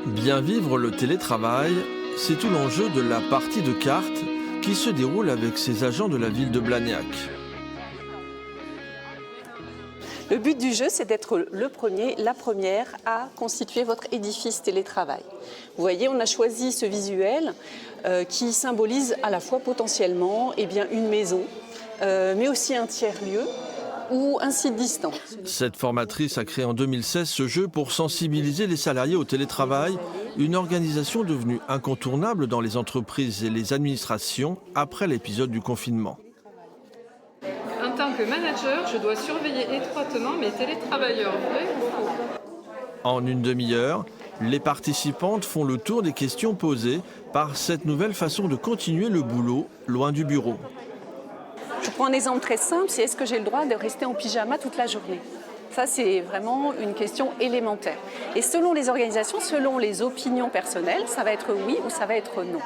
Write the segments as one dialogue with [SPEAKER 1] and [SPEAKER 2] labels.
[SPEAKER 1] Bien vivre le télétravail, c'est tout l'enjeu de la partie de cartes qui se déroule avec ces agents de la ville de Blagnac.
[SPEAKER 2] Le but du jeu, c'est d'être le premier, la première à constituer votre édifice télétravail. Vous voyez, on a choisi ce visuel qui symbolise à la fois potentiellement une maison, mais aussi un tiers-lieu ou un site distant.
[SPEAKER 1] Cette formatrice a créé en 2016 ce jeu pour sensibiliser les salariés au télétravail, une organisation devenue incontournable dans les entreprises et les administrations après l'épisode du confinement.
[SPEAKER 3] En tant que manager, je dois surveiller étroitement mes télétravailleurs. Vrai ou faux ?
[SPEAKER 1] En une demi-heure, les participantes font le tour des questions posées par cette nouvelle façon de continuer le boulot loin du bureau.
[SPEAKER 2] Je prends un exemple très simple, c'est est-ce que j'ai le droit de rester en pyjama toute la journée ? Ça, c'est vraiment une question élémentaire. Et selon les organisations, selon les opinions personnelles, ça va être oui ou ça va être non.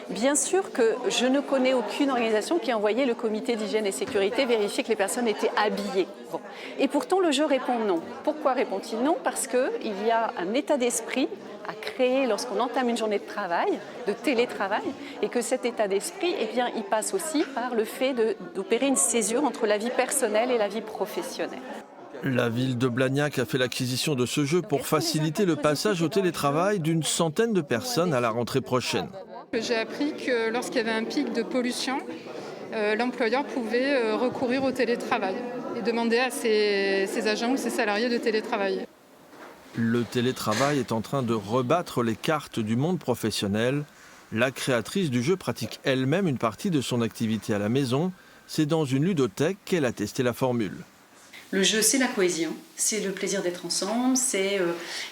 [SPEAKER 2] Bien sûr que je ne connais aucune organisation qui a envoyé le comité d'hygiène et sécurité vérifier que les personnes étaient habillées. Bon. Et pourtant, le jeu répond non. Pourquoi répond-il non ? Parce qu'il y a un état d'esprit à créer lorsqu'on entame une journée de travail, de télétravail, et que cet état d'esprit, il passe aussi par le fait d'opérer une césure entre la vie personnelle et la vie professionnelle.
[SPEAKER 1] La ville de Blagnac a fait l'acquisition de ce jeu pour faciliter le passage au télétravail d'une centaine de personnes à la rentrée prochaine.
[SPEAKER 3] J'ai appris que lorsqu'il y avait un pic de pollution, l'employeur pouvait recourir au télétravail et demander à ses agents ou ses salariés de télétravailler.
[SPEAKER 1] Le télétravail est en train de rebattre les cartes du monde professionnel. La créatrice du jeu pratique elle-même une partie de son activité à la maison. C'est dans une ludothèque qu'elle a testé la formule.
[SPEAKER 4] Le jeu, c'est la cohésion, c'est le plaisir d'être ensemble.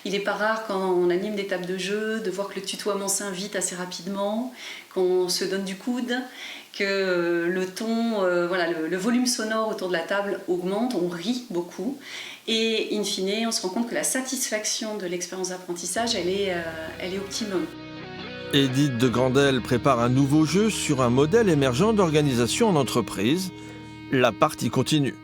[SPEAKER 4] Il n'est pas rare quand on anime des tables de jeu de voir que le tutoiement s'invite assez rapidement, qu'on se donne du coude, que le ton, le volume sonore autour de la table augmente, on rit beaucoup. Et in fine, on se rend compte que la satisfaction de l'expérience d'apprentissage, elle est optimum.
[SPEAKER 1] Edith de Grandel prépare un nouveau jeu sur un modèle émergent d'organisation en entreprise. La partie continue.